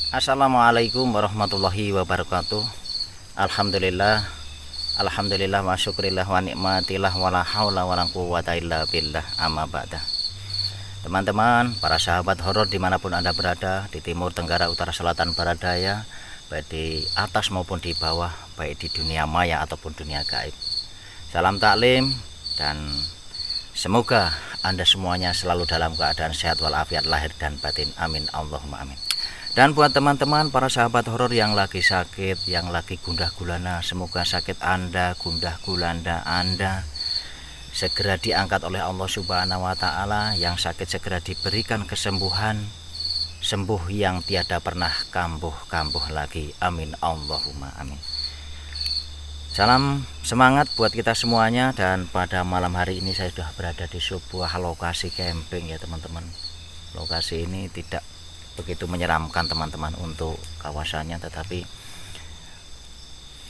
Assalamualaikum warahmatullahi wabarakatuh. Alhamdulillah, alhamdulillah wa syukrillah wa nikmatillah wa la haula wa la quwwata illa billah, amma ba'da. Teman-teman, para sahabat horor dimanapun Anda berada, di timur, tenggara, utara, selatan, barat, daya, baik di atas maupun di bawah, baik di dunia maya ataupun dunia gaib, salam taklim, dan semoga Anda semuanya selalu dalam keadaan sehat walafiat lahir dan batin, amin Allahumma amin. Dan buat teman-teman para sahabat horor yang lagi sakit, yang lagi gundah gulana, semoga sakit Anda, gundah gulana Anda segera diangkat oleh Allah Subhanahu wa taala. Yang sakit segera diberikan kesembuhan, sembuh yang tiada pernah kambuh-kambuh lagi, amin Allahumma amin. Salam semangat buat kita semuanya. Dan pada malam hari ini saya sudah berada di sebuah lokasi camping ya teman-teman. Lokasi ini tidak begitu menyeramkan teman-teman untuk kawasannya, tetapi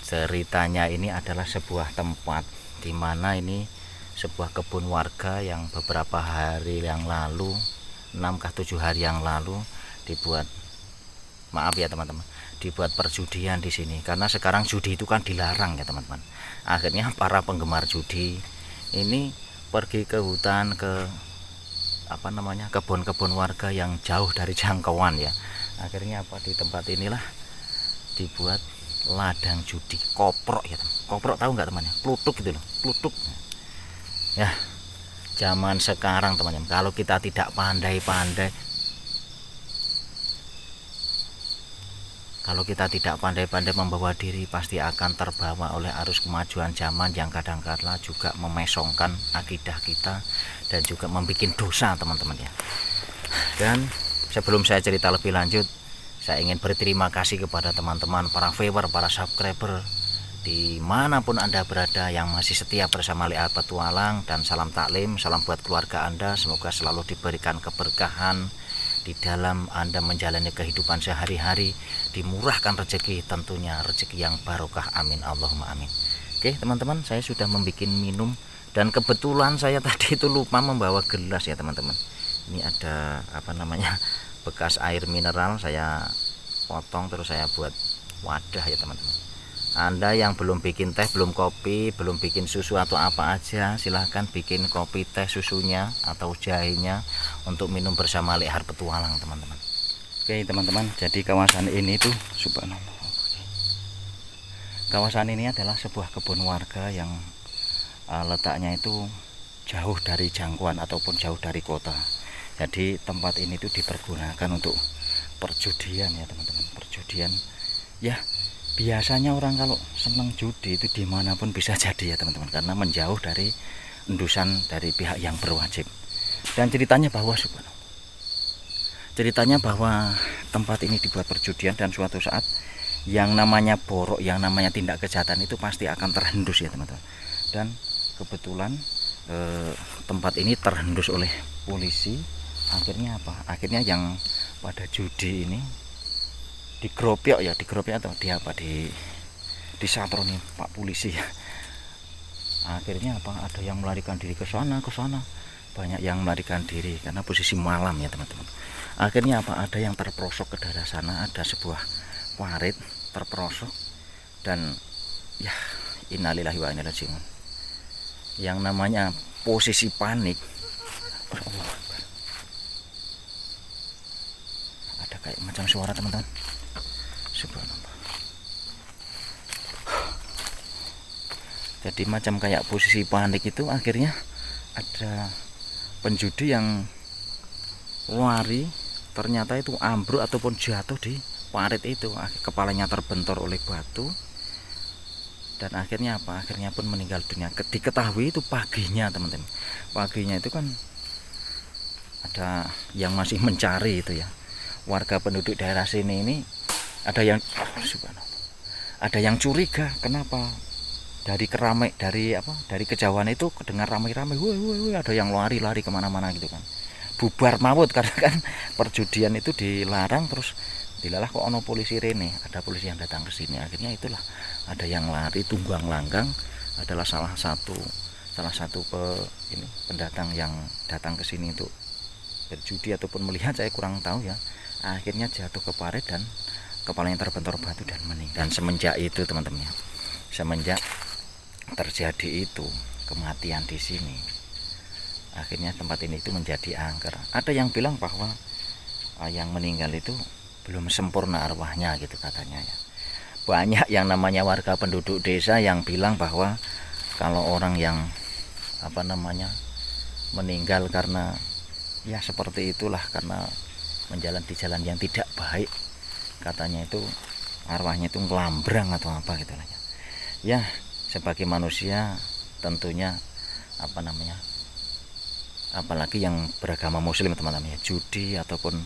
ceritanya ini adalah sebuah tempat di mana ini sebuah kebun warga yang beberapa hari yang lalu, 6-7 hari yang lalu dibuat, maaf ya teman-teman, dibuat perjudian di sini. Karena sekarang judi itu kan dilarang ya teman-teman. Akhirnya para penggemar judi ini pergi ke hutan, ke kebun-kebun warga yang jauh dari jangkauan ya. Akhirnya di tempat inilah dibuat ladang judi koprok ya teman. Koprok tahu nggak temannya? Klutuk gitu loh, klutuk. Ya, zaman sekarang teman-teman, kalau kita tidak pandai-pandai, membawa diri, pasti akan terbawa oleh arus kemajuan zaman yang kadang-kala juga memesongkan akidah kita dan juga membuat dosa teman-teman ya. Dan sebelum saya cerita lebih lanjut, saya ingin berterima kasih kepada teman-teman para viewer, para subscriber dimanapun Anda berada yang masih setia bersama Lihat Petualang. Dan salam taklim, salam buat keluarga Anda. Semoga selalu diberikan keberkahan di dalam Anda menjalani kehidupan sehari-hari, dimurahkan rezeki, tentunya rezeki yang barokah, amin Allahumma amin. Oke teman-teman, saya sudah membuat minum dan kebetulan saya tadi itu lupa membawa gelas ya teman-teman. Ini ada apa namanya, bekas air mineral, saya potong terus saya buat wadah ya teman-teman. Anda yang belum bikin teh, belum kopi, belum bikin susu atau apa aja, silahkan bikin kopi, teh, susunya atau jahenya untuk minum bersama Lihat Petualang teman-teman. Oke teman-teman, jadi kawasan ini tuh subhanallah, kawasan ini adalah sebuah kebun warga yang letaknya itu jauh dari jangkauan ataupun jauh dari kota. Jadi tempat ini tuh dipergunakan untuk perjudian ya teman-teman, perjudian ya. Biasanya orang kalau senang judi itu dimanapun bisa jadi ya teman-teman, karena menjauh dari endusan dari pihak yang berwajib. Dan ceritanya bahwa tempat ini dibuat perjudian, dan suatu saat yang namanya borok, yang namanya tindak kejahatan itu pasti akan terhendus ya teman-teman. Dan kebetulan tempat ini terhendus oleh polisi. Akhirnya apa? Akhirnya yang pada judi ini digeropyok atau disatroni Pak polisi ya. Akhirnya apa, ada yang melarikan diri ke sana, banyak yang melarikan diri karena posisi malam ya teman-teman. Akhirnya apa, ada yang terperosok ke daerah sana, ada sebuah parit terperosok, dan ya innalillahi wa inna ilaihi raji'un. Yang namanya posisi panik, ada kayak macam suara teman-teman. Subhanallah. Jadi macam kayak posisi panik itu, akhirnya ada penjudi yang lari, ternyata itu ambruk ataupun jatuh di parit itu, kepalanya terbentur oleh batu, dan akhirnya apa? Akhirnya pun meninggal dunia. Diketahui itu paginya teman-teman, paginya itu kan ada yang masih mencari itu ya, warga penduduk daerah sini ini. Ada yang curiga, kenapa dari kejauhan itu kedengar ramai-ramai, woi, ada yang lari kemana-mana gitu kan, bubar maut karena kan perjudian itu dilarang. Terus dilalah kok ono polisi rene, ada polisi yang datang ke sini. Akhirnya itulah ada yang lari tunggang langgang, adalah salah satu pendatang yang datang ke sini untuk berjudi ataupun melihat, saya kurang tahu ya. Akhirnya jatuh ke parit dan kepalanya terbentur batu dan meninggal. Dan semenjak itu teman-teman, semenjak terjadi itu kematian di sini, akhirnya tempat ini itu menjadi angker. Ada yang bilang bahwa yang meninggal itu belum sempurna arwahnya gitu katanya ya. Banyak yang namanya warga penduduk desa yang bilang bahwa kalau orang yang meninggal karena ya seperti itulah, karena menjalan di jalan yang tidak baik, katanya itu arwahnya itu ngelambrang atau apa gitu lah ya. Sebagai manusia tentunya apalagi yang beragama muslim teman-teman ya, judi ataupun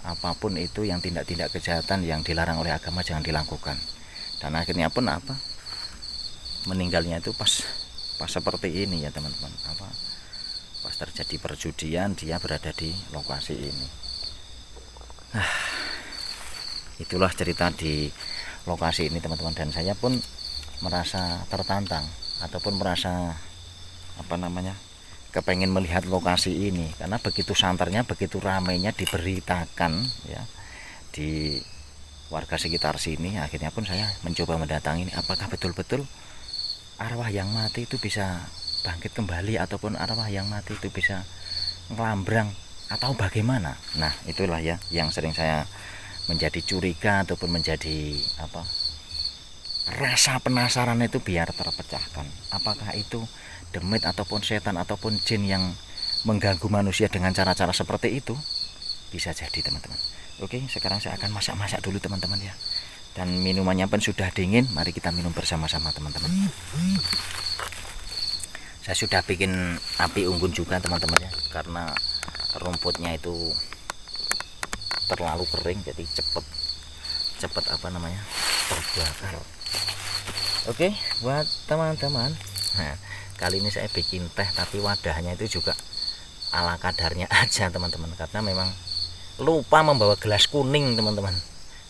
apapun itu yang tindak-tindak kejahatan yang dilarang oleh agama jangan dilakukan. Dan akhirnya pun meninggalnya itu pas seperti ini ya teman-teman, pas terjadi perjudian dia berada di lokasi ini. Itulah cerita di lokasi ini teman-teman, dan saya pun merasa tertantang ataupun merasa kepengen melihat lokasi ini, karena begitu santernya, begitu ramainya diberitakan ya di warga sekitar sini. Akhirnya pun saya mencoba mendatangi ini, apakah betul-betul arwah yang mati itu bisa bangkit kembali, ataupun arwah yang mati itu bisa ngelambrang atau bagaimana. Nah itulah ya yang sering saya menjadi curiga ataupun menjadi rasa penasaran itu biar terpecahkan. Apakah itu demit ataupun setan ataupun jin yang mengganggu manusia dengan cara-cara seperti itu? Bisa jadi teman-teman. Oke, sekarang saya akan masak-masak dulu teman-teman ya. Dan minumannya pun sudah dingin, mari kita minum bersama-sama teman-teman. Saya sudah bikin api unggun juga teman-teman ya, karena rumputnya itu terlalu kering jadi cepet terbakar. Oke, buat teman-teman, nah kali ini saya bikin teh tapi wadahnya itu juga ala kadarnya aja teman-teman, karena memang lupa membawa gelas kuning teman-teman.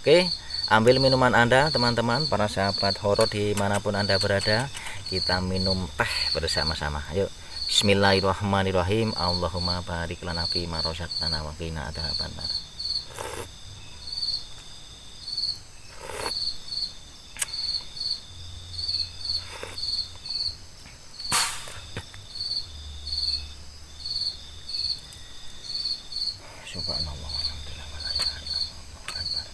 Oke, ambil minuman Anda teman-teman, para sahabat horor dimanapun Anda berada, kita minum teh bersama-sama. Ayo, bismillahirrahmanirrahim. Allahumma barik lana fi ma razaqtana wa qina adzabannar. Subhanallah walhamdulillah wala ilaha illallah.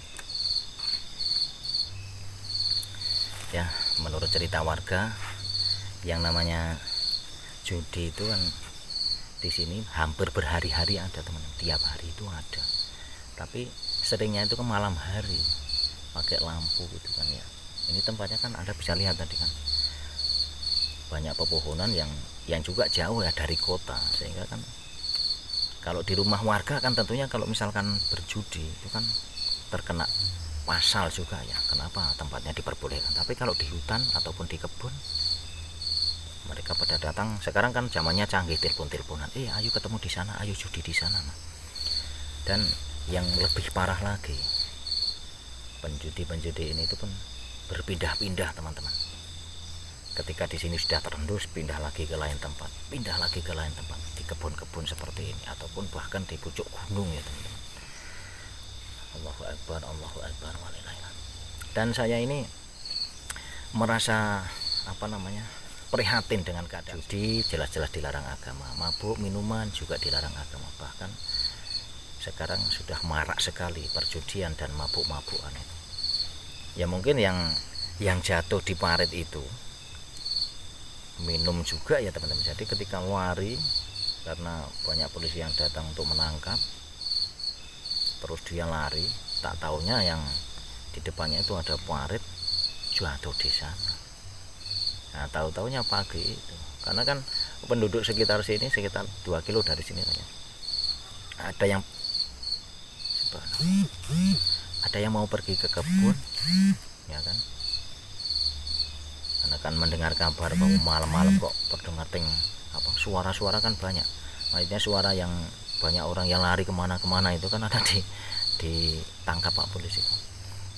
Ya, menurut cerita warga, yang namanya judi itu kan di sini hampir berhari-hari ada teman-teman, tiap hari itu ada. Tapi seringnya itu ke malam hari pakai lampu gitu kan ya. Ini tempatnya kan Anda bisa lihat tadi kan, banyak pepohonan yang juga jauh ya dari kota, sehingga kan kalau di rumah warga kan tentunya kalau misalkan berjudi itu kan terkena pasal juga ya, kenapa tempatnya diperbolehkan. Tapi kalau di hutan ataupun di kebun, mereka pada datang. Sekarang kan zamannya canggih, telepon-teleponan, ayo ketemu di sana, ayo judi di sana. Dan yang lebih parah lagi, penjudi ini itu pun berpindah-pindah teman-teman. Ketika di sini sudah terendus, pindah lagi ke lain tempat, di kebun-kebun seperti ini, ataupun bahkan di pucuk gunung ya teman-teman. Allahu Akbar, walillahilhamd. Dan saya ini merasa prihatin dengan keadaan judi. Jelas-jelas dilarang agama, mabuk minuman juga dilarang agama. Bahkan sekarang sudah marak sekali perjudian dan mabuk-mabukan itu. Ya mungkin yang jatuh di parit itu minum juga ya teman-teman. Jadi ketika lari, karena banyak polisi yang datang untuk menangkap, terus dia lari, tak taunya yang di depannya itu ada parit, jatuh di sana. Nah, tahu-taunya pagi itu, karena kan penduduk sekitar sini sekitar 2 kilo dari sini ya. Ada yang mau pergi ke kebun ya kan, karena kan mendengar kabar bahwa malam-malam kok terdengar suara-suara kan banyak. Maksudnya suara yang banyak orang yang lari kemana-kemana itu kan ada ditangkap Pak polisi.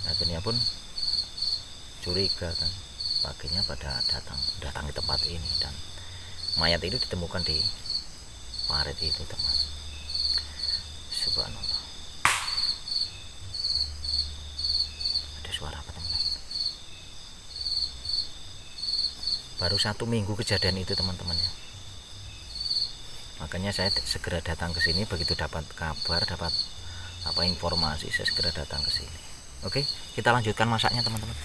Akhirnya pun curiga kan, paginya pada datang ke tempat ini, dan mayat itu ditemukan di parit itu teman. Subhanallah. Ada suara apa teman? Baru 1 minggu kejadian itu teman-teman ya. Makanya saya segera datang ke sini, begitu dapat kabar, dapat informasi, saya segera datang ke sini. Oke, kita lanjutkan masaknya teman-teman.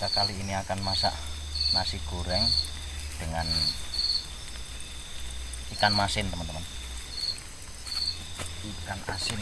Kita kali ini akan masak nasi goreng dengan ikan masin, teman-teman. Ikan asin.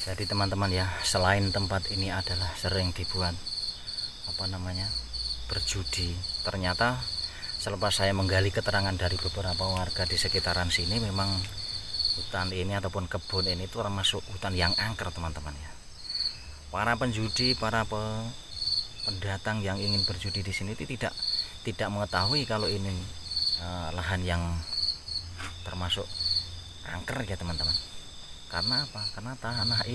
Jadi teman-teman ya, selain tempat ini adalah sering dibuat berjudi, ternyata selepas saya menggali keterangan dari beberapa warga di sekitaran sini, memang hutan ini ataupun kebun ini termasuk hutan yang angker, teman-teman ya. Para penjudi, para pendatang yang ingin berjudi di sini tidak mengetahui kalau ini lahan yang termasuk angker ya, teman-teman. Karena apa? Karena tanah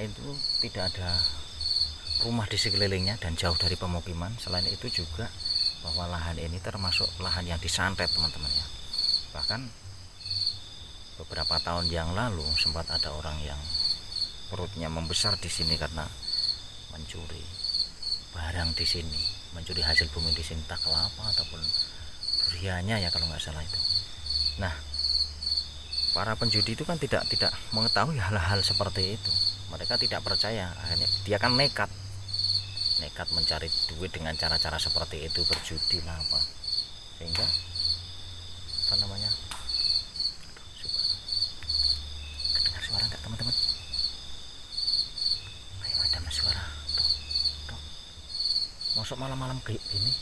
itu tidak ada rumah di sekelilingnya dan jauh dari pemukiman. Selain itu juga bahwa lahan ini termasuk lahan yang disantet, teman-teman ya. Bahkan beberapa tahun yang lalu sempat ada orang yang perutnya membesar di sini karena mencuri barang di sini, mencuri hasil bumi di sini, tak kelapa ataupun duriannya ya kalau nggak salah itu. Nah, para penjudi itu kan tidak mengetahui hal-hal seperti itu. Mereka tidak percaya, akhirnya dia kan nekat mencari duit dengan cara-cara seperti itu, berjudi lah apa. Sehingga kedengar suara enggak, teman-teman? Ayo, ada mas suara. Tuh. Masuk malam-malam kayak gini.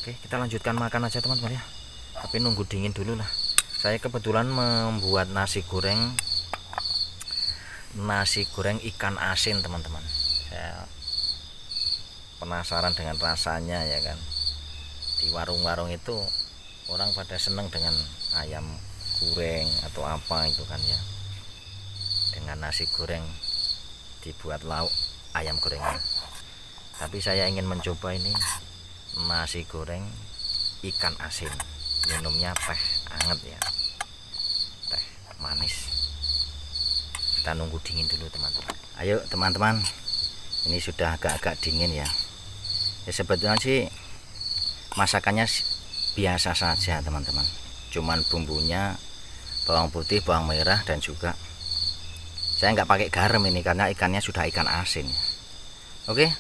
Oke, kita lanjutkan makan aja, teman-teman ya. Tapi nunggu dingin dulu lah. Saya kebetulan membuat nasi goreng ikan asin, teman-teman. Saya penasaran dengan rasanya ya kan. Di warung-warung itu orang pada seneng dengan ayam goreng atau apa itu kan ya. Dengan nasi goreng dibuat lauk ayam gorengnya. Tapi saya ingin mencoba ini nasi goreng ikan asin. Minumnya teh anget ya, teh manis. Kita nunggu dingin dulu, teman-teman. Ayo teman-teman, ini sudah agak-agak dingin ya. Sebetulnya sih masakannya biasa saja, teman-teman. Cuman bumbunya bawang putih, bawang merah, dan juga saya nggak pakai garam ini karena ikannya sudah ikan asin. Oke,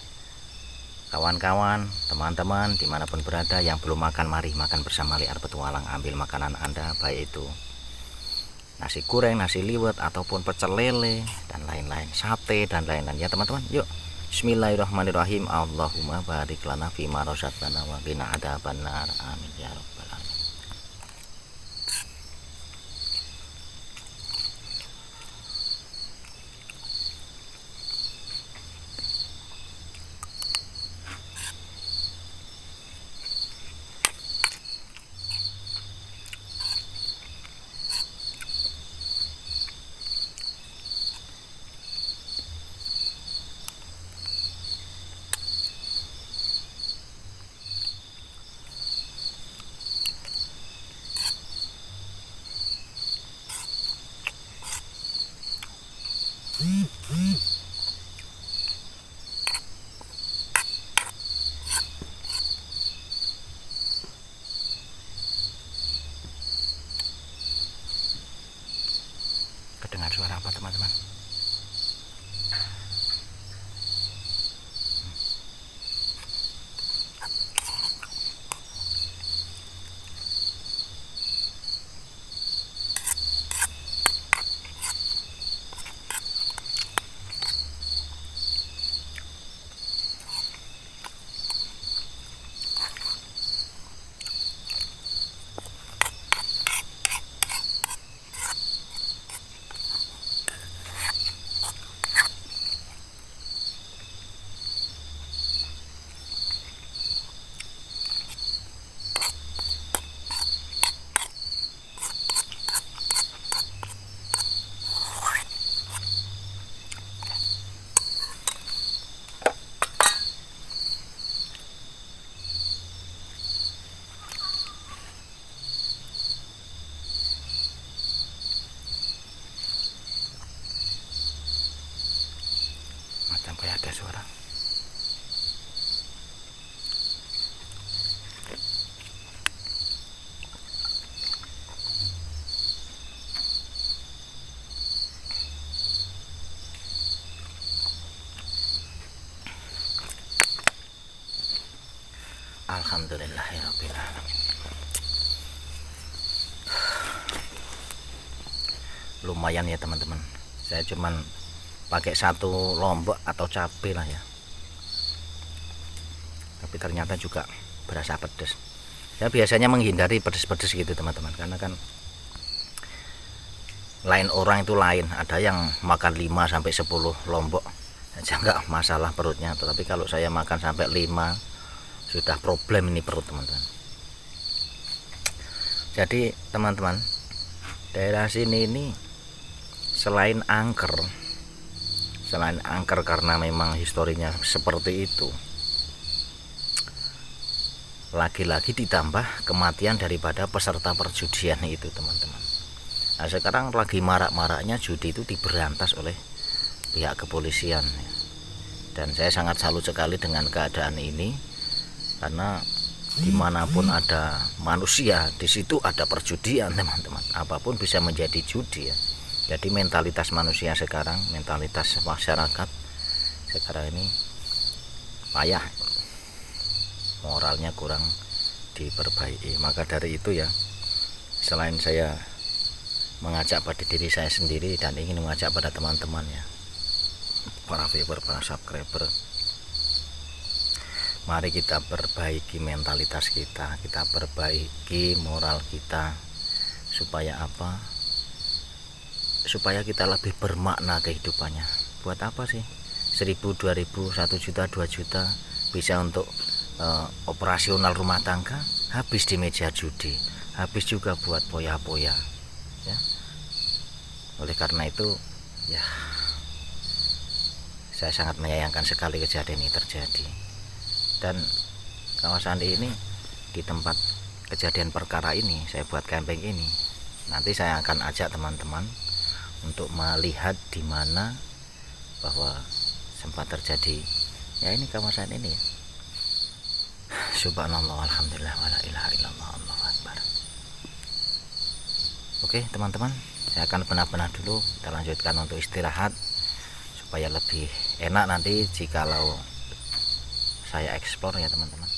kawan-kawan, teman-teman dimanapun berada yang belum makan, mari makan bersama Liar Petualang. Ambil makanan Anda, baik itu nasi goreng, nasi liwet, ataupun pecel lele dan lain-lain, sate dan lain-lain ya, teman-teman. Yuk, bismillahirrahmanirrahim. Allahumma barik lana fima razaqtana wa qina adzabannar. Amin ya rabbal alamin. Kedengar suara apa, teman-teman? Alhamdulillahirabbil alamin. Lumayan ya teman-teman, saya cuman pakai 1 lombok atau cabai lah ya, tapi ternyata juga berasa pedas. Saya biasanya menghindari pedas-pedas gitu teman-teman, karena kan lain orang itu lain, ada yang makan 5 sampai 10 lombok aja nggak masalah perutnya, tetapi kalau saya makan sampai 5 sudah problem ini perut teman-teman. Jadi teman-teman, daerah sini ini selain angker karena memang historinya seperti itu, lagi-lagi ditambah kematian daripada peserta perjudian itu teman-teman. Nah, sekarang lagi marak-maraknya judi itu diberantas oleh pihak kepolisian, dan saya sangat salut sekali dengan keadaan ini, karena dimanapun ada manusia di situ ada perjudian teman-teman, apapun bisa menjadi judi ya. Jadi mentalitas manusia sekarang, mentalitas masyarakat sekarang ini payah, moralnya kurang diperbaiki. Maka dari itu ya, selain saya mengajak pada diri saya sendiri dan ingin mengajak pada teman-teman ya, para viewer, para subscriber, mari kita perbaiki mentalitas kita perbaiki moral kita, supaya apa? Supaya kita lebih bermakna kehidupannya. Buat apa sih 1000, 2000, 1 juta, 2 juta bisa untuk operasional rumah tangga, habis di meja judi, habis juga buat poya-poya ya. Oleh karena itu ya, saya sangat menyayangkan sekali kejadian ini terjadi. Dan kawasan ini, di tempat kejadian perkara ini, saya buat camping ini, nanti saya akan ajak teman-teman untuk melihat di mana bahwa sempat terjadi ya, ini kawasan ini ya. Subhanallah, alhamdulillah, wala ilaha illallah, Allahu akbar. Oke teman-teman, saya akan benar-benar dulu, kita lanjutkan untuk istirahat supaya lebih enak nanti jikalau saya eksplor ya teman-teman.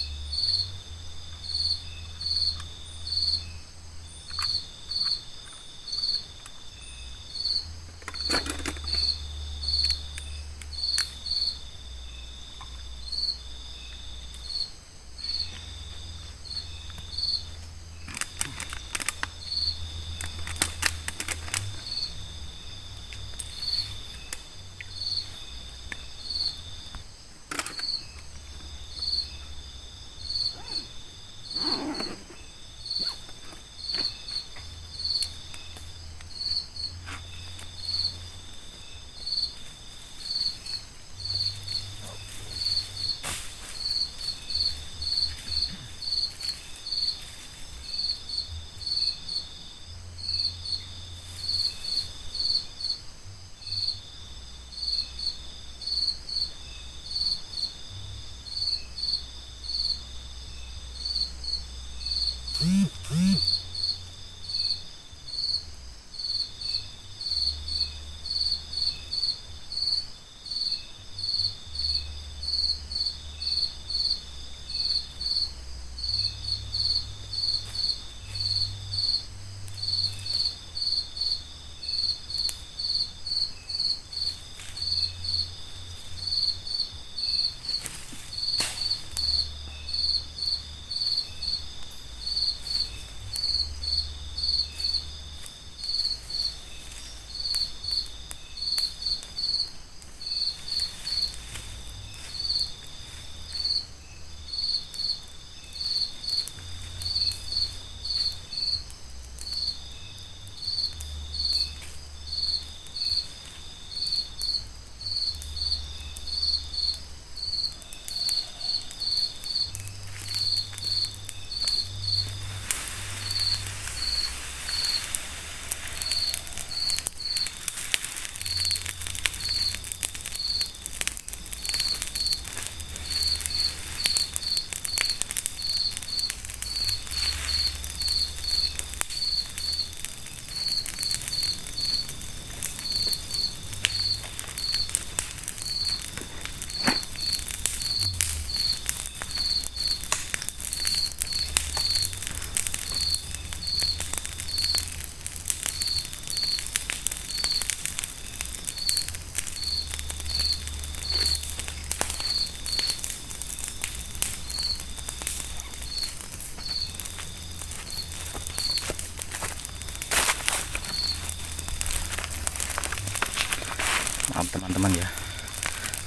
teman-teman ya.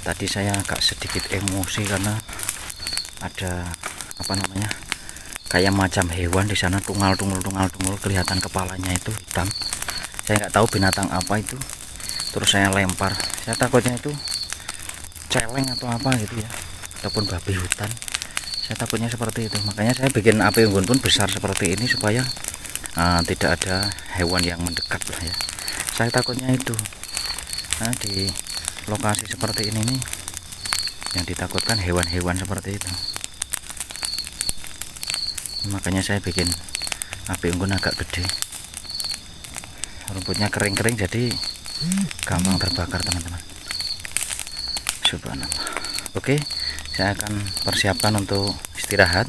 Tadi saya agak sedikit emosi karena ada apa namanya, kayak macam hewan di sana, tunggal kelihatan kepalanya itu hitam. Saya nggak tahu binatang apa itu, terus saya lempar. Saya takutnya itu celeng atau apa gitu ya, ataupun babi hutan. Saya takutnya seperti itu, makanya saya bikin api unggun pun besar seperti ini supaya tidak ada hewan yang mendekat lah ya. Saya takutnya itu. Nah, di lokasi seperti ini nih yang ditakutkan hewan-hewan seperti itu. Makanya saya bikin api unggun agak gede. Rumputnya kering-kering jadi gampang terbakar teman-teman. Subhanallah. Oke, saya akan persiapkan untuk istirahat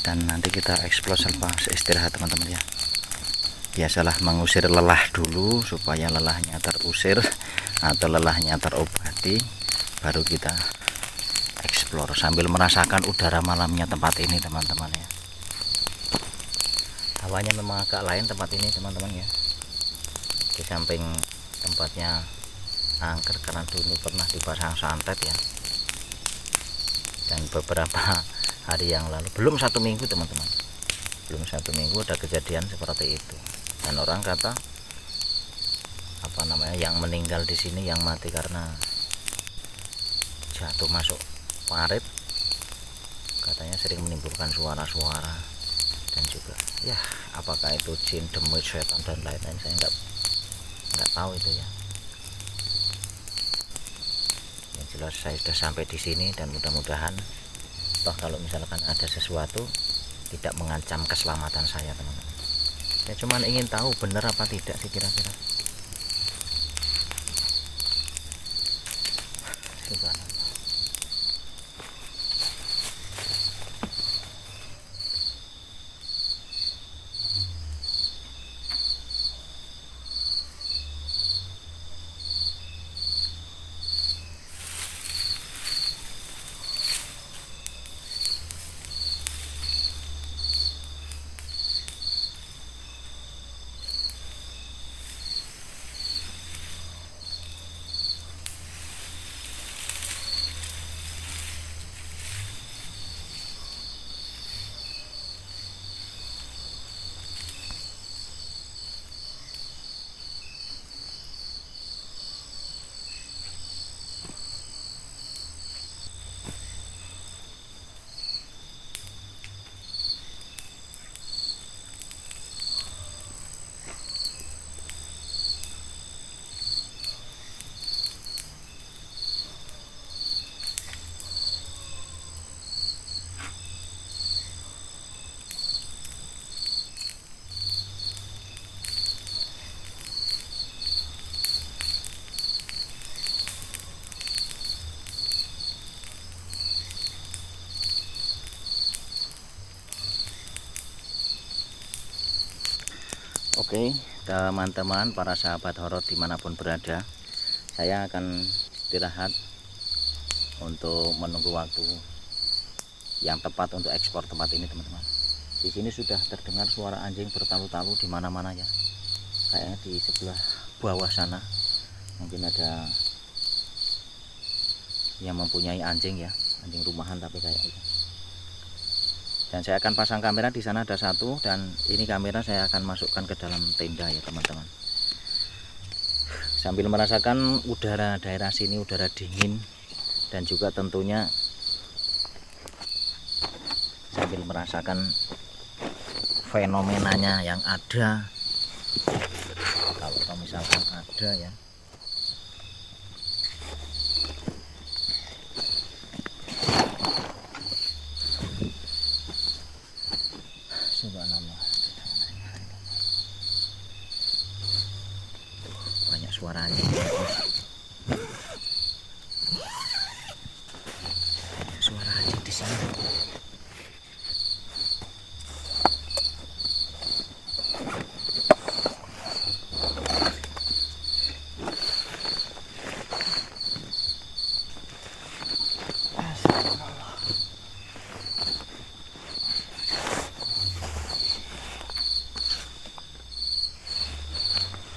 dan nanti kita eksplor selepas istirahat teman-teman ya. Biasalah mengusir lelah dulu supaya lelahnya terusir atau lelahnya terobati, baru kita eksplor sambil merasakan udara malamnya tempat ini teman-teman ya. Hawanya memang agak lain tempat ini teman-teman ya. Di samping tempatnya angker karena dulu pernah dipasang santet ya, dan beberapa hari yang lalu, belum 1 minggu teman-teman, belum 1 minggu ada kejadian seperti itu. Dan orang kata apa namanya, yang meninggal di sini, yang mati karena jatuh masuk parit, katanya sering menimbulkan suara-suara dan juga ya apakah itu jin, demit, setan dan lain-lain, saya nggak tahu itu ya. Yang jelas saya sudah sampai di sini dan mudah-mudahan toh kalau misalkan ada sesuatu tidak mengancam keselamatan saya teman-teman. Saya cuma ingin tahu benar apa tidak sih kira-kira. Subhanallah. Oke teman-teman, para sahabat horor dimanapun berada, saya akan istirahat untuk menunggu waktu yang tepat untuk ekspor tempat ini teman-teman. Di sini sudah terdengar suara anjing bertalu-talu di mana-mana ya. Kayaknya di sebelah bawah sana mungkin ada yang mempunyai anjing ya, anjing rumahan tapi kayak itu. Dan saya akan pasang kamera di sana, ada satu, dan ini kamera saya akan masukkan ke dalam tenda ya teman-teman. Sambil merasakan udara daerah sini, udara dingin, dan juga tentunya sambil merasakan fenomenanya yang ada. Kalau misalkan ada ya. Subhanallah. Banyak suaranya. Suara anjing di sini.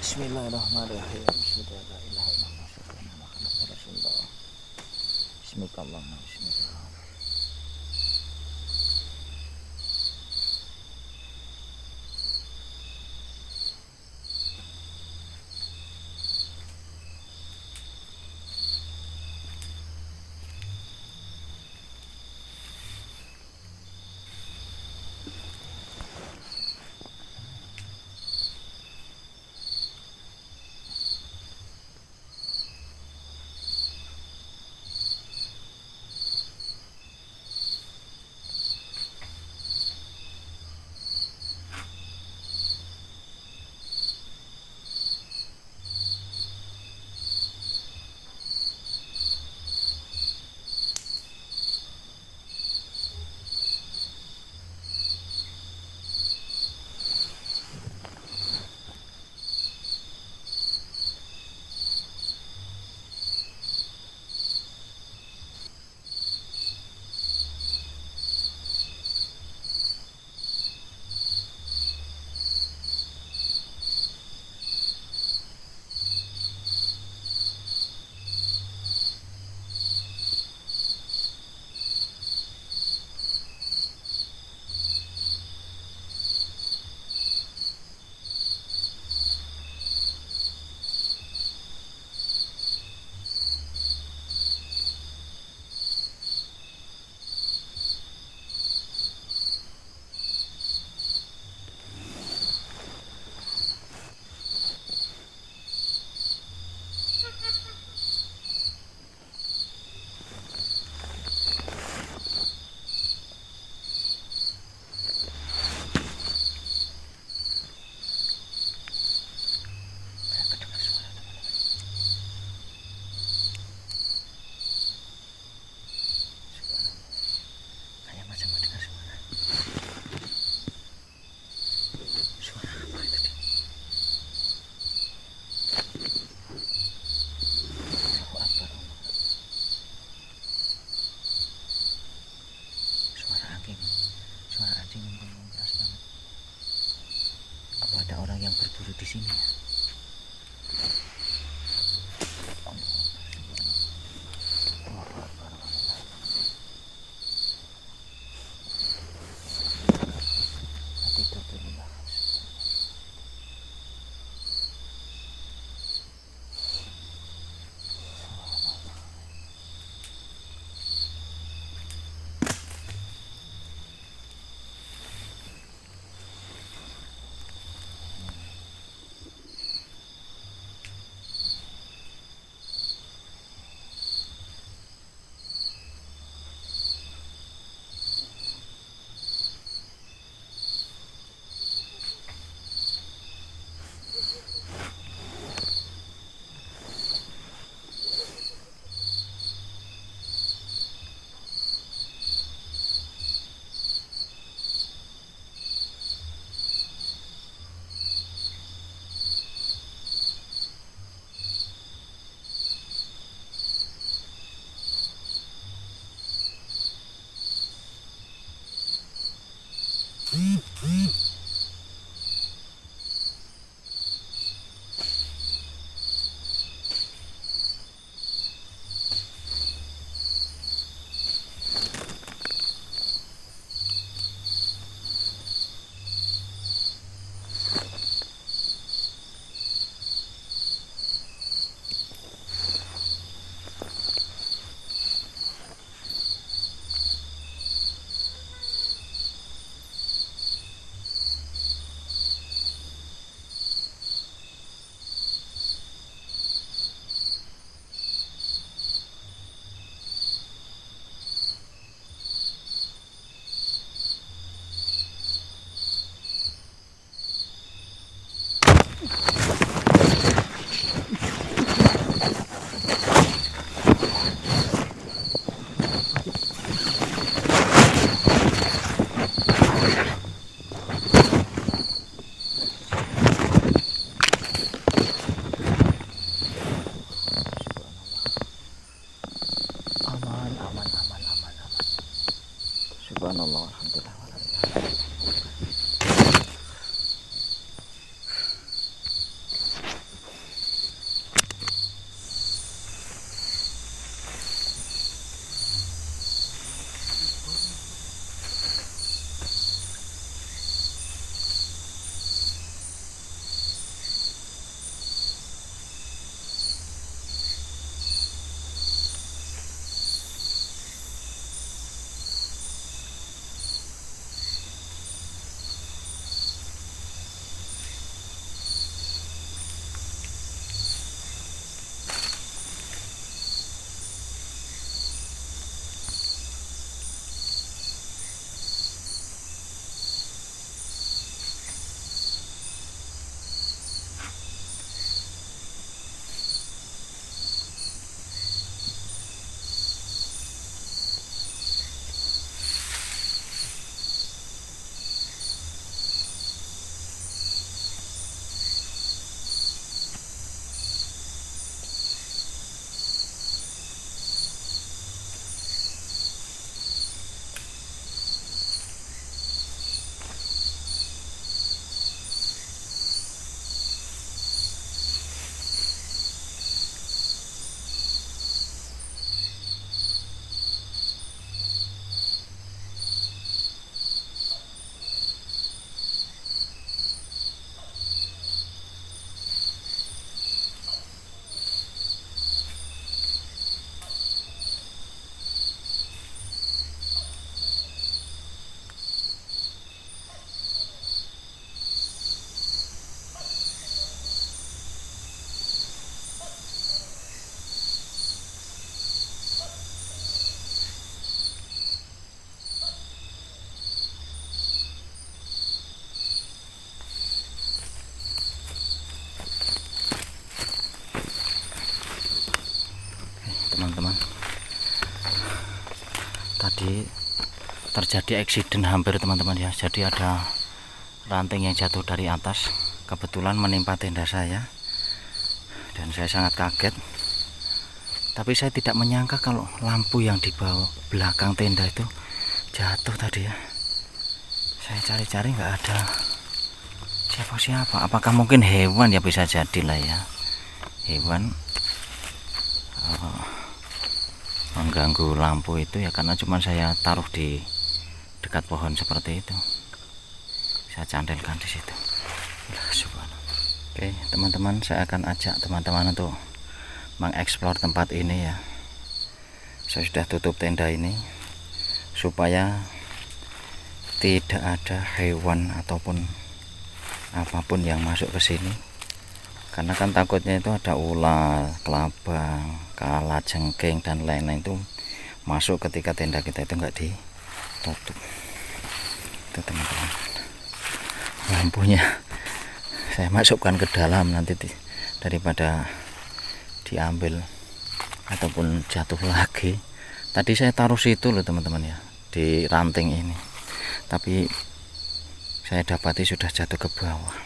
Bismillahirrahmanirrahim. Bismika Allahumma bismika. Suara anjing yang keras banget. Apa ada orang yang berburu di sini ya? tadi terjadi eksiden hampir teman-teman ya. Jadi ada ranting yang jatuh dari atas, kebetulan menimpa tenda saya, dan saya sangat kaget. Tapi saya tidak menyangka kalau lampu yang di bawah belakang tenda itu jatuh tadi ya. Saya cari-cari nggak ada siapa-siapa. Apakah mungkin hewan ya? Bisa jadilah ya, hewan mengganggu lampu itu ya, karena cuma saya taruh di dekat pohon seperti itu, saya candelkan di situ. Oke teman-teman, saya akan ajak teman-teman untuk mengeksplor tempat ini ya. Saya sudah tutup tenda ini supaya tidak ada hewan ataupun apapun yang masuk ke sini, karena kan takutnya itu ada ular, kelabang, kalajengking dan lain-lain itu masuk ketika tenda kita itu nggak ditutup. Itu teman-teman, lampunya saya masukkan ke dalam nanti daripada diambil ataupun jatuh lagi. Tadi saya taruh situ loh teman-teman ya, di ranting ini, tapi saya dapati sudah jatuh ke bawah.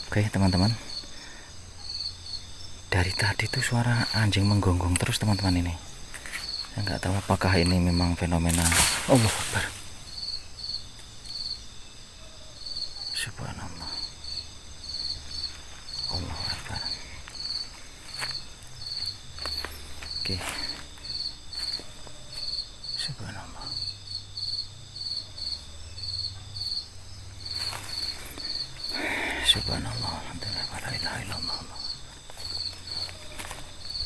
Oke teman-teman, dari tadi tuh suara anjing menggonggong terus teman-teman ini. Saya nggak tahu apakah ini memang fenomena. Allah Akbar, subhanallah, Allah Akbar. Oke, subhanallah. Subhanallah, alhamdulillah, la ilaha illallah.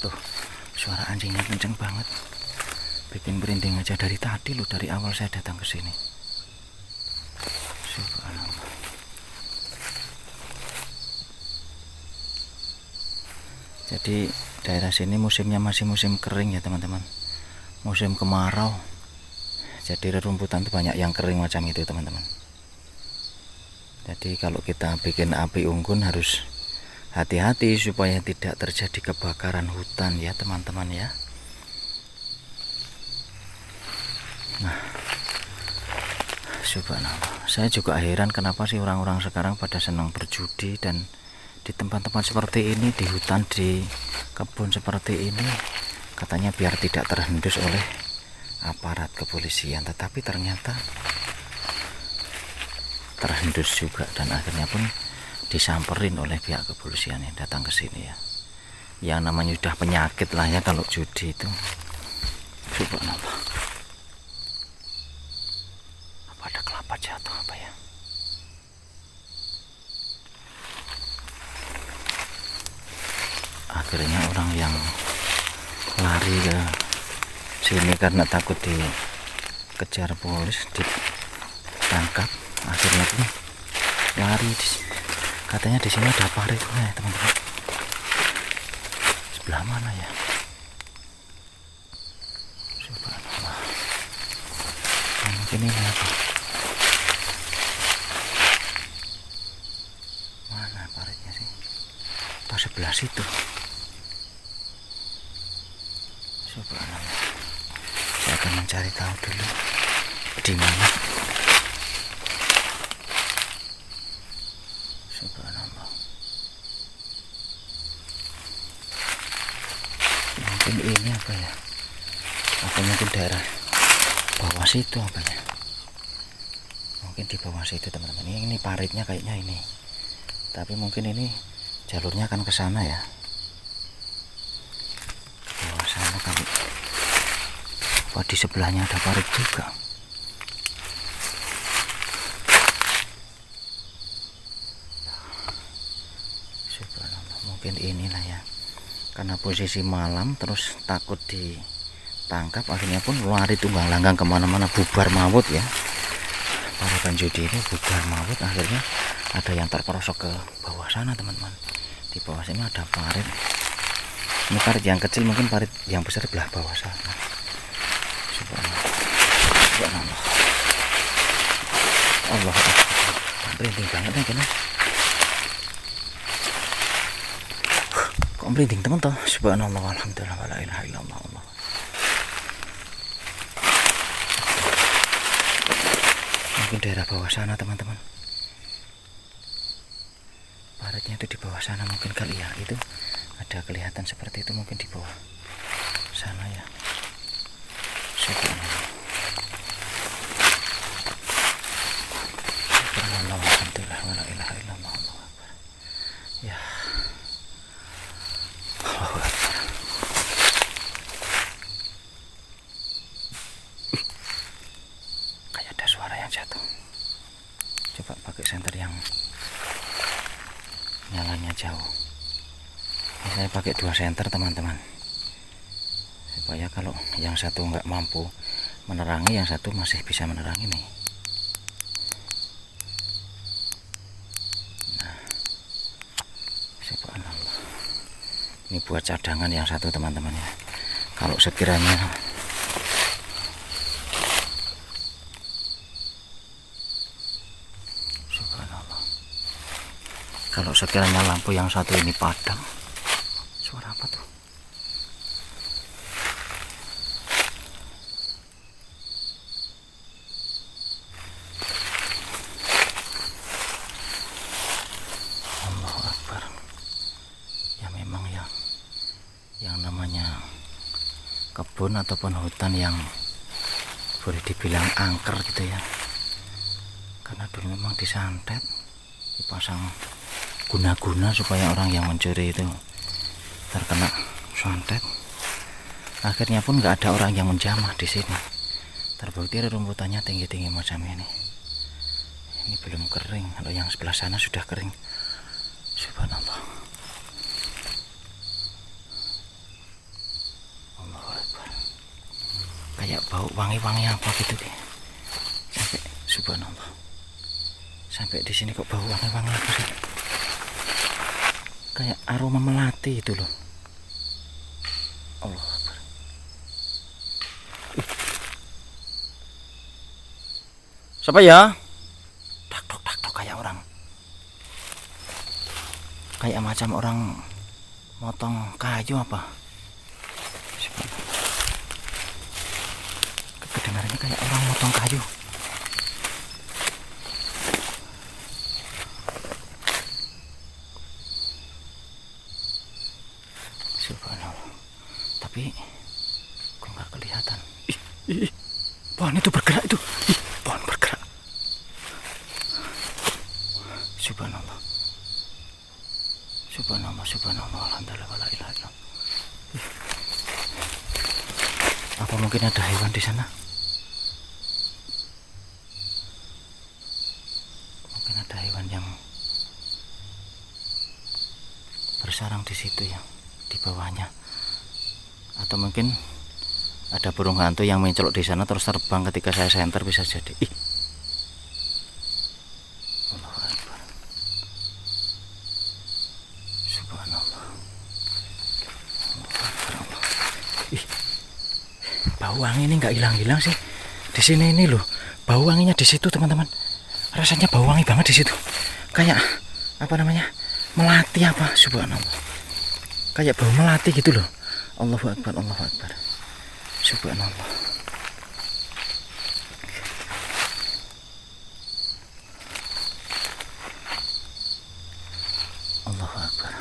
Tuh, suara anjingnya kenceng banget, bikin merinding aja dari tadi loh, dari awal saya datang ke sini. Subhanallah. Jadi daerah sini musimnya masih musim kering ya teman-teman, musim kemarau. Jadi rerumputan itu banyak yang kering macam itu teman-teman. Jadi kalau kita bikin api unggun harus hati-hati supaya tidak terjadi kebakaran hutan ya teman-teman ya. Nah, subhanallah, saya juga heran kenapa sih orang-orang sekarang pada senang berjudi, dan di tempat-tempat seperti ini, di hutan, di kebun seperti ini, katanya biar tidak terhendus oleh aparat kepolisian, tetapi ternyata terhendus juga, dan akhirnya pun disamperin oleh pihak kepolisian yang datang ke sini ya. Yang namanya sudah penyakit lah ya kalau judi itu. Subhanallah. Apa ada kelapa jatuh apa ya? Akhirnya orang yang lari ke sini karena takut dikejar polis, ditangkap, akhirnya pun lari. Katanya di sini ada paritnya teman-teman. Sebelah mana ya? Subhanallah. Mungkin ini apa? Mana paritnya sih? Pas sebelah situ. Subhanallah. Saya akan mencari tahu dulu di mana. Subhanallah. Mungkin ini apa ya? Apa mungkin daerah bawah situ apa ya? Mungkin di bawah situ teman-teman. Ini paritnya kayaknya ini. Tapi mungkin ini jalurnya akan ke sana ya. Ke bawah sana kali. Wah, di sebelahnya ada parit juga. Subhanallah, mungkin inilah ya. Karena posisi malam terus takut ditangkap, akhirnya pun lari tunggang langgang kemana-mana, bubar maut ya. Para penjudi ini bubar maut, akhirnya ada yang terperosok ke bawah sana teman-teman. Di bawah sini ada parit. Ini parit yang kecil, mungkin parit yang besar di belah bawah sana. Subhanallah. Subhanallah. Allah Akbar. Merinding banget nih kena. Kok merinding teman toh? Subhanallah, alhamdulillah, la ilaha illallah. mungkin daerah bawah sana teman-teman. Paritnya itu di bawah sana mungkin kali ya. Itu ada kelihatan seperti itu mungkin di bawah sana ya. Subhanallah. Subhanallah, alhamdulillah, wala ilaha illallah, Allahu akbar. Ya. Allahu akbar. Kayak ada suara yang jatuh. Coba pakai senter yang nyalanya jauh. Ini saya pakai 2 senter teman-teman, supaya kalau yang satu nggak mampu menerangi, yang satu masih bisa menerangi nih. Nah, subhanallah. Ini buat cadangan yang satu teman-teman ya. Kalau sekiranya subhanallah, kalau sekiranya lampu yang satu ini padam, suara apa tuh? Allahu Akbar. Ya memang ya, yang namanya kebun ataupun hutan yang boleh dibilang angker gitu ya, karena dulu memang disantet, dipasang guna-guna supaya orang yang mencuri itu terkena santet. Akhirnya pun nggak ada orang yang menjamah di sini. Terbukti rumputannya tinggi-tinggi macam ini. Ini belum kering, kalau yang sebelah sana sudah kering. Subhanallah. Allahu Akbar. Kayak bau wangi-wangi apa gitu deh. Sampai subhanallah. Sampai di sini kok bau wangi-wangi apa sih? Kayak aroma melati itu loh. Allah Akbar. Siapa ya? Tak tok kayak orang. Kayak macam orang motong kayu apa? Kedengarannya kayak orang motong kayu. Subhanallah. Tapi kok nggak kelihatan. Ih, pohon itu bergerak itu. Ih, pohon bergerak. Subhanallah. Subhanallah, subhanallah, alhamdulillah, wala ilaha illallah. Apa mungkin ada hewan di sana? Mungkin ada hewan yang bersarang di situ ya, di bawahnya. Atau mungkin ada burung hantu yang mencolok di sana terus terbang ketika saya senter, bisa jadi. Ih. Allahu Akbar. Subhanallah. Allahu Akbar, Allah. Ih. Bau wangi ini nggak hilang-hilang sih. Di sini ini loh, bau wanginya di situ teman-teman. Rasanya bau wangi banget di situ. Kayak apa namanya? Melati apa? Subhanallah. Kayak bau melati gitu loh. Allahu Akbar, Allahu Akbar. Subhanallah. Allahu Akbar.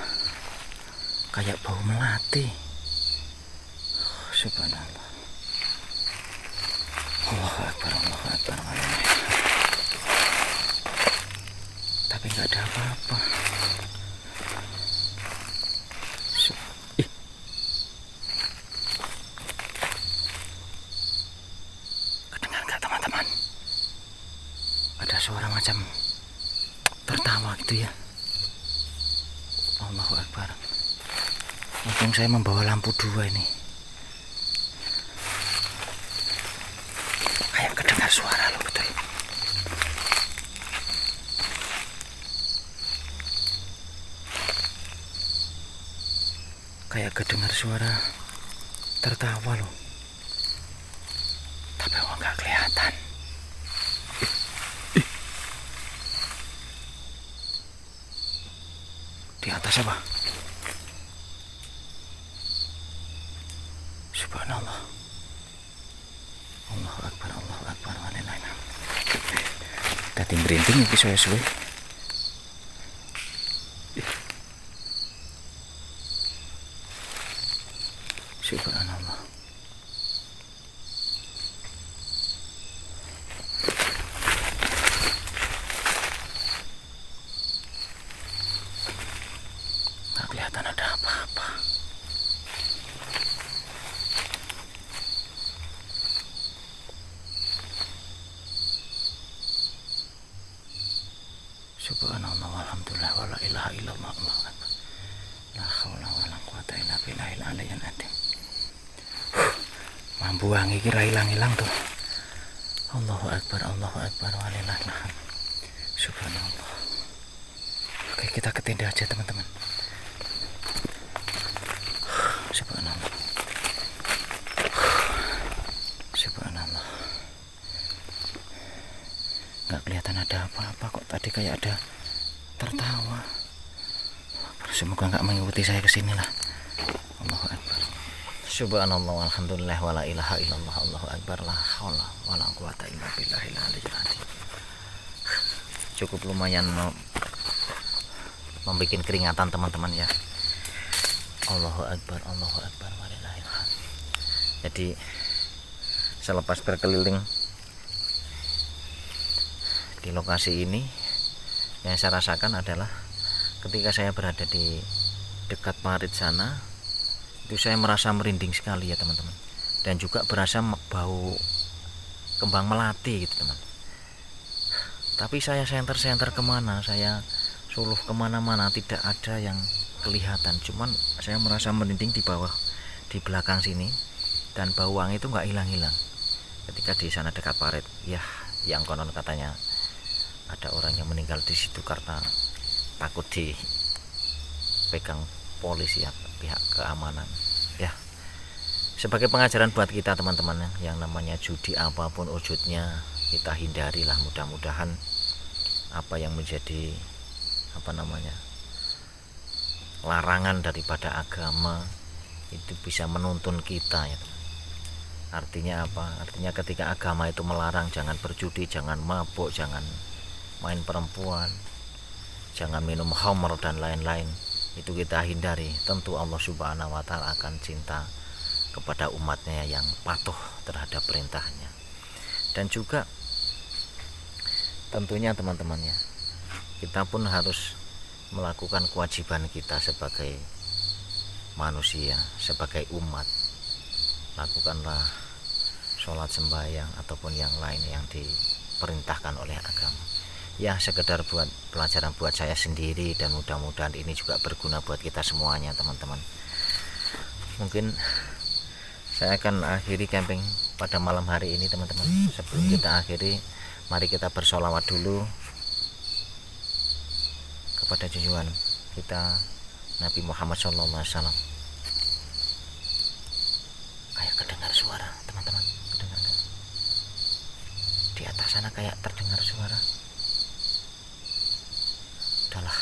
Kayak bau melati. Subhanallah. Allahu Akbar, Allahu Akbar. Tapi nggak ada apa-apa. Ada suara macam tertawa gitu ya. Allahu Akbar. Mungkin saya membawa lampu 2 ini. Kayak kedengar suara loh, betul. Kayak kedengar suara tertawa loh. Tapi kok nggak kelihatan. Di atas apa? Subhanallah. Allahu Akbar, Allahu Akbar. Dadi merinding iki suwe-suwe. Subhanallah. Nggak kelihatan ada apa-apa. Subhanallah walhamdulillah wala ilaha illallah Allahu akbar. La haula wala quwata illa billahil aliyyil azim. Mambuang iki ra ilang-ilang tuh. Allahu akbar walillahil hamd. Subhanallah. Oke, kita ke tenda aja teman-teman. Subhanallah. Subhanallah. Nggak kelihatan ada apa-apa kok, tadi kayak ada tertawa. Semoga nggak mengikuti saya ke sini lah. Allahu akbar. Subhanallah walhamdulillah wala ilaha illallah Allahu akbar la haula wala quwata illa billahil aliyyil azim. Cukup lumayan membuat keringatan teman-teman ya. Allahu akbar walillahil hamd. Jadi selepas berkeliling di lokasi ini, yang saya rasakan adalah ketika saya berada di dekat parit sana, itu saya merasa merinding sekali ya teman-teman, dan juga berasa bau kembang melati gitu teman. Tapi saya senter kemana, saya suluh kemana-mana, tidak ada yang kelihatan. Cuman saya merasa merinding di bawah, di belakang sini, dan bau wangi itu nggak hilang-hilang ketika di sana dekat parit. Ya, yang konon katanya ada orang yang meninggal di situ karena takut dipegang polisi ya, pihak keamanan ya. Sebagai pengajaran buat kita teman-teman, yang namanya judi apapun wujudnya kita hindarilah. Mudah-mudahan apa yang menjadi larangan daripada agama itu bisa menuntun kita ya. Artinya apa? Artinya ketika agama itu melarang jangan berjudi, jangan mabuk, jangan main perempuan, jangan minum khamr dan lain-lain, itu kita hindari. Tentu Allah Subhanahu wa Ta'ala akan cinta kepada umatnya yang patuh terhadap perintahnya. Dan juga tentunya teman-temannya, kita pun harus melakukan kewajiban kita sebagai manusia, sebagai umat. Lakukanlah sholat, sembahyang ataupun yang lain yang diperintahkan oleh agama. Ya, sekedar buat pelajaran buat saya sendiri, dan mudah-mudahan ini juga berguna buat kita semuanya teman-teman. Mungkin saya akan akhiri camping pada malam hari ini teman-teman. Sebelum kita akhiri, mari kita bersolawat dulu kepada junjungan kita Nabi Muhammad SAW. Kayak kedengar suara teman-teman, kedengar gak? Di atas sana kayak terdengar suara. Udahlah,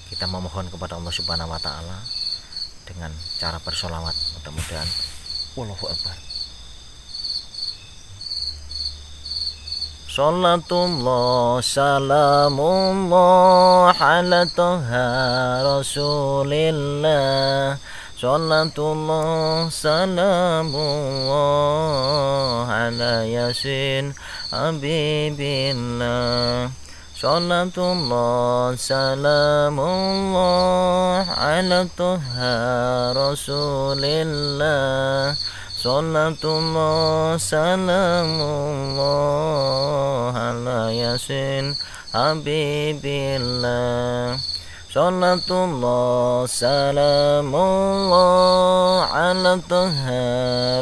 kita memohon kepada Allah Subhanahu wa Ta'ala dengan cara bersolawat. Mudah-mudahan Allahu Akbar. Salatullah salamullah ala toha rasulillah. Salatullah salamullah ala yasin habibillah. Salatullah salamullah ala toha rasulillah. Salatullah salamullah ala yasin habibillah. Salatullah salamullah ala toha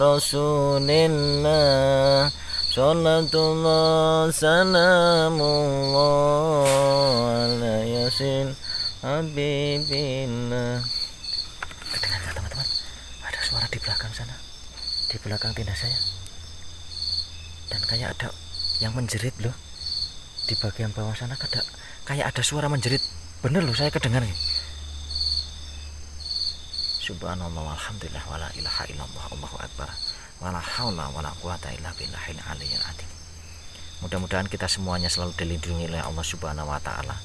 rasulillah. Salatullah salamullah ala yasin habibillah. Kedengar gak teman-teman? Ada suara di belakang sana, di belakang tenda saya, dan kayak ada yang menjerit loh di bagian bawah sana. Kayak ada suara menjerit, bener loh, saya kedengar nih. Subhanallah walhamdulillah wala ilaha illallah Allahu akbar wala haula wala quwata illa billahil aliyyil azim. Mudah-mudahan kita semuanya selalu dilindungi oleh Allah Subhanahu wa taala.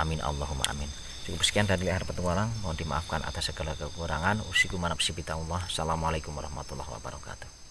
Amin Allahumma amin. Cukup sekian dari Leher Petualang, mohon dimaafkan atas segala kekurangan. Usikum manapsi bitamullah. Assalamualaikum warahmatullahi wabarakatuh.